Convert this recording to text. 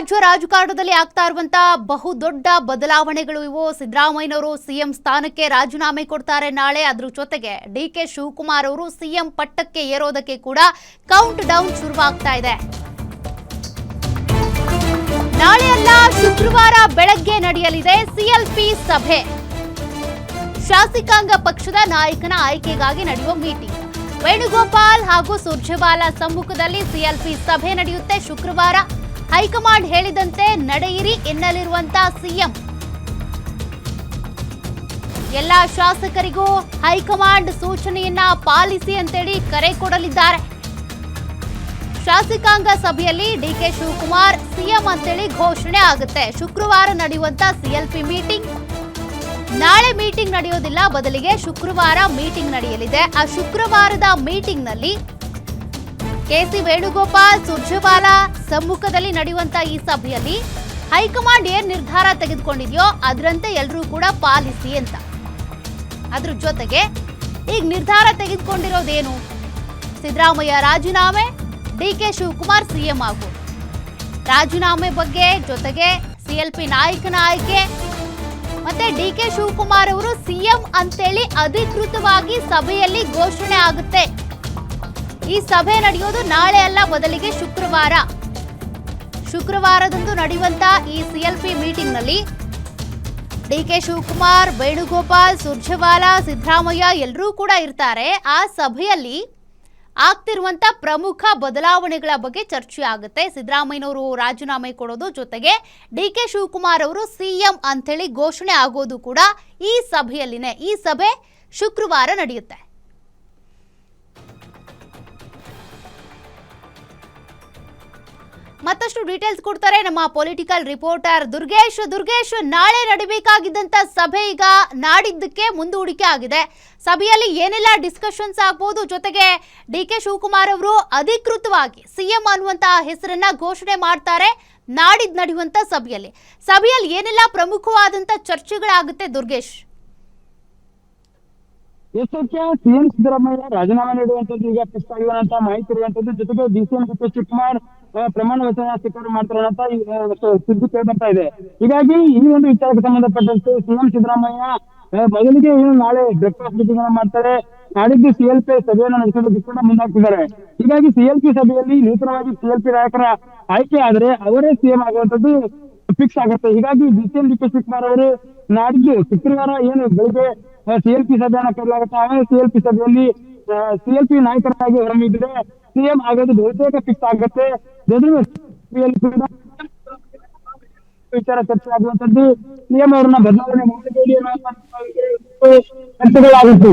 ರಾಜ್ಯ ರಾಜಕಾರಣದಲ್ಲಿ ಆಗ್ತಾ ಇರುವಂತಹ ಬಹುದೊಡ್ಡ ಬದಲಾವಣೆಗಳು ಇವು. ಸಿದ್ದರಾಮಯ್ಯನವರು ಸಿಎಂ ಸ್ಥಾನಕ್ಕೆ ರಾಜೀನಾಮೆ ಕೊಡ್ತಾರೆ ನಾಳೆ. ಅದರ ಜೊತೆಗೆ ಡಿಕೆ ಶಿವಕುಮಾರ್ ಅವರು ಸಿಎಂ ಪಟ್ಟಕ್ಕೆ ಏರೋದಕ್ಕೆ ಕೂಡ ಕೌಂಟ್ ಡೌನ್ ಶುರುವಾಗ್ತಾ ಇದೆ. ನಾಳೆ ಅಲ್ಲ, ಶುಕ್ರವಾರ ಬೆಳಗ್ಗೆ ನಡೆಯಲಿದೆ ಸಿಎಲ್ಪಿ ಸಭೆ. ಶಾಸಕಾಂಗ ಪಕ್ಷದ ನಾಯಕನ ಆಯ್ಕೆಗಾಗಿ ನಡೆಯುವ ಮೀಟಿಂಗ್. ವೇಣುಗೋಪಾಲ್ ಹಾಗೂ ಸುರ್ಜೇವಾಲಾ ಸಮ್ಮುಖದಲ್ಲಿ ಸಿಎಲ್ಪಿ ಸಭೆ ನಡೆಯುತ್ತೆ ಶುಕ್ರವಾರ. ಹೈಕಮಾಂಡ್ ಹೇಳಿದಂತೆ ನಡೆಯಿರಿ ಎನ್ನಲಿರುವಂತಹ ಸಿಎಂ ಎಲ್ಲ ಶಾಸಕರಿಗೂ ಹೈಕಮಾಂಡ್ ಸೂಚನೆಯನ್ನ ಪಾಲಿಸಿ ಅಂತೇಳಿ ಕರೆ ಕೊಡಲಿದ್ದಾರೆ. ಶಾಸಕಾಂಗ ಸಭೆಯಲ್ಲಿ ಡಿಕೆ ಶಿವಕುಮಾರ್ ಸಿಎಂ ಅಂತೇಳಿ ಘೋಷಣೆ ಆಗುತ್ತೆ. ಶುಕ್ರವಾರ ನಡೆಯುವಂತ ಸಿಎಲ್ಪಿ ಮೀಟಿಂಗ್ ನಾಳೆ ಮೀಟಿಂಗ್ ನಡೆಯೋದಿಲ್ಲ, ಬದಲಿಗೆ ಶುಕ್ರವಾರ ಮೀಟಿಂಗ್ ನಡೆಯಲಿದೆ. ಆ ಶುಕ್ರವಾರದ ಮೀಟಿಂಗ್ ನಲ್ಲಿ ಕೆಸಿ ವೇಣುಗೋಪಾಲ್ ಸುರ್ಜೇವಾಲಾ ಸಮ್ಮುಖದಲ್ಲಿ ನಡೆಯುವಂತ ಈ ಸಭೆಯಲ್ಲಿ ಹೈಕಮಾಂಡ್ ಏನ್ ನಿರ್ಧಾರ ತೆಗೆದುಕೊಂಡಿದೆಯೋ ಅದರಂತೆ ಎಲ್ಲರೂ ಕೂಡ ಪಾಲಿಸಿ ಅಂತ. ಅದ್ರ ಜೊತೆಗೆ ಈಗ ನಿರ್ಧಾರ ತೆಗೆದುಕೊಂಡಿರೋದೇನು? ಸಿದ್ದರಾಮಯ್ಯ ರಾಜೀನಾಮೆ, ಡಿಕೆ ಶಿವಕುಮಾರ್ ಸಿಎಂ ಆಗೋದು. ರಾಜೀನಾಮೆ ಬಗ್ಗೆ, ಜೊತೆಗೆ ಸಿಎಲ್ಪಿ ನಾಯಕನ ಆಯ್ಕೆ, ಮತ್ತೆ ಡಿಕೆ ಶಿವಕುಮಾರ್ ಅವರು ಸಿಎಂ ಅಂತೇಳಿ ಅಧಿಕೃತವಾಗಿ ಸಭೆಯಲ್ಲಿ ಘೋಷಣೆ ಆಗುತ್ತೆ. ಈ ಸಭೆ ನಡೆಯೋದು ನಾಳೆ ಅಲ್ಲ, ಬದಲಿಗೆ ಶುಕ್ರವಾರದಂದು ನಡೆಯುವಂತ ಈ ಸಿಎಲ್ಪಿ ಮೀಟಿಂಗ್ ನಲ್ಲಿ ಡಿಕೆ ಶಿವಕುಮಾರ್, ವೇಣುಗೋಪಾಲ್, ಸುರ್ಜೇವಾಲಾ, ಸಿದ್ದರಾಮಯ್ಯ ಎಲ್ಲರೂ ಕೂಡ ಇರ್ತಾರೆ. ಆ ಸಭೆಯಲ್ಲಿ ಆಗ್ತಿರುವಂತ ಪ್ರಮುಖ ಬದಲಾವಣೆಗಳ ಬಗ್ಗೆ ಚರ್ಚೆ ಆಗುತ್ತೆ. ಸಿದ್ದರಾಮಯ್ಯನವರು ರಾಜೀನಾಮೆ ಕೊಡೋದು, ಜೊತೆಗೆ ಡಿಕೆ ಶಿವಕುಮಾರ್ ಅವರು ಸಿಎಂ ಅಂತೇಳಿ ಘೋಷಣೆ ಆಗೋದು ಕೂಡ ಈ ಸಭೆಯಲ್ಲಿನೇ. ಈ ಸಭೆ ಶುಕ್ರವಾರ ನಡೆಯುತ್ತೆ. ಮತ್ತಷ್ಟು ಡೀಟೇಲ್ಸ್ ಕೊಡ್ತಾರೆ ನಮ್ಮ ಪೊಲಿಟಿಕಲ್ ರಿಪೋರ್ಟರ್ ದುರ್ಗೇಶ್. ನಾಳೆ ನಡೀಬೇಕಾಗಿದ್ದಂತ ಸಭೆ ಈಗ ನಾಡಿದ್ದಕ್ಕೆ ಮುಂದೂಡಿಕೆ ಆಗಿದೆ. ಸಭೆಯಲ್ಲಿ ಏನೆಲ್ಲ ಡಿಸ್ಕಷನ್ಸ್ ಆಗ್ಬೋದು, ಜೊತೆಗೆ ಡಿಕೆ ಶಿವಕುಮಾರ್ ಅವರು ಅಧಿಕೃತವಾಗಿ ಸಿಎಂ ಅನ್ನುವಂತಹ ಹೆಸರನ್ನ ಘೋಷಣೆ ಮಾಡ್ತಾರೆ ನಾಡಿದ್ದು ನಡೆಯುವಂತ ಸಭೆಯಲ್ಲಿ ಏನೆಲ್ಲ ಪ್ರಮುಖವಾದಂತ ಚರ್ಚೆಗಳಾಗುತ್ತೆ ದುರ್ಗೇಶ್? ಎಷ್ಟಕ್ಕೆ ಸಿಎಂ ಸಿದ್ದರಾಮಯ್ಯ ರಾಜೀನಾಮೆ ನೀಡುವಂತದ್ದು ಈಗ ಫಿಕ್ಸ್ ಆಗಿರುವಂತ ಮಾಹಿತಿ ಇರುವಂತದ್ದು, ಜೊತೆಗೆ ಡಿಸಿಎಂ ಡಿಕೆ ಶಿವಕುಮಾರ್ ಪ್ರಮಾಣ ವಚನ ಸ್ವೀಕಾರ ಮಾಡ್ತಾರೆ ಅಂತ ಸುದ್ದಿ ಕೇಳಿ ಬರ್ತಾ ಇದೆ. ಹೀಗಾಗಿ ಈ ಒಂದು ವಿಚಾರಕ್ಕೆ ಸಂಬಂಧಪಟ್ಟಂತೆ ಸಿಎಂ ಸಿದ್ದರಾಮಯ್ಯ ಮೊದಲಿಗೆ ಏನು ನಾಳೆ ಬ್ರೇಕ್ಫಾಸ್ಟ್ ಮೀಟಿಂಗ್ ಅನ್ನು ಮಾಡ್ತಾರೆ. ನಾಡಿದ್ದು ಸಿಎಲ್ಪಿ ಸಭೆಯನ್ನು ನಡೆಸೋದಕ್ಕೆ ಕೂಡ ಮುಂದಾಗ್ತಿದ್ದಾರೆ. ಹೀಗಾಗಿ ಸಿಎಲ್ಪಿ ಸಭೆಯಲ್ಲಿ ನೂತನವಾಗಿ ಸಿಎಲ್ಪಿ ನಾಯಕರ ಆಯ್ಕೆ ಆದರೆ ಅವರೇ ಸಿಎಂ ಆಗುವಂತದ್ದು ಫಿಕ್ಸ್ ಆಗುತ್ತೆ. ಹೀಗಾಗಿ ಡಿಸಿಎಂ ಡಿಕೆ ಶಿವಕುಮಾರ್ ಅವರು ನಾಡಿದ್ದು ಶುಕ್ರವಾರ ಏನು ಬೆಳಿಗ್ಗೆ ಸಿಎಲ್ಪಿ ಸಭೆಯನ್ನ ಕರೆಯಲಾಗುತ್ತೆ. ಆಮೇಲೆ ಸಿಎಲ್ಪಿ ಸಭೆಯಲ್ಲಿ ಸಿಎಲ್ಪಿ ನಾಯಕರಾಗಿ ಹೊರಮಿದ್ರೆ ಸಿಎಂ ಆಗೋದು ಬಹುತೇಕ ಫಿಕ್ಸ್ ಆಗುತ್ತೆ. ಜೊತೆಗೆ ವಿಚಾರ ಚರ್ಚೆ ಆಗುವಂತದ್ದು ಸಿಎಂ ಅವರನ್ನ ಬದಲಾವಣೆ ಮಾಡಬೇಡಿ ಅನ್ನೋ ಚರ್ಚೆಗಳಾಗುತ್ತೆ.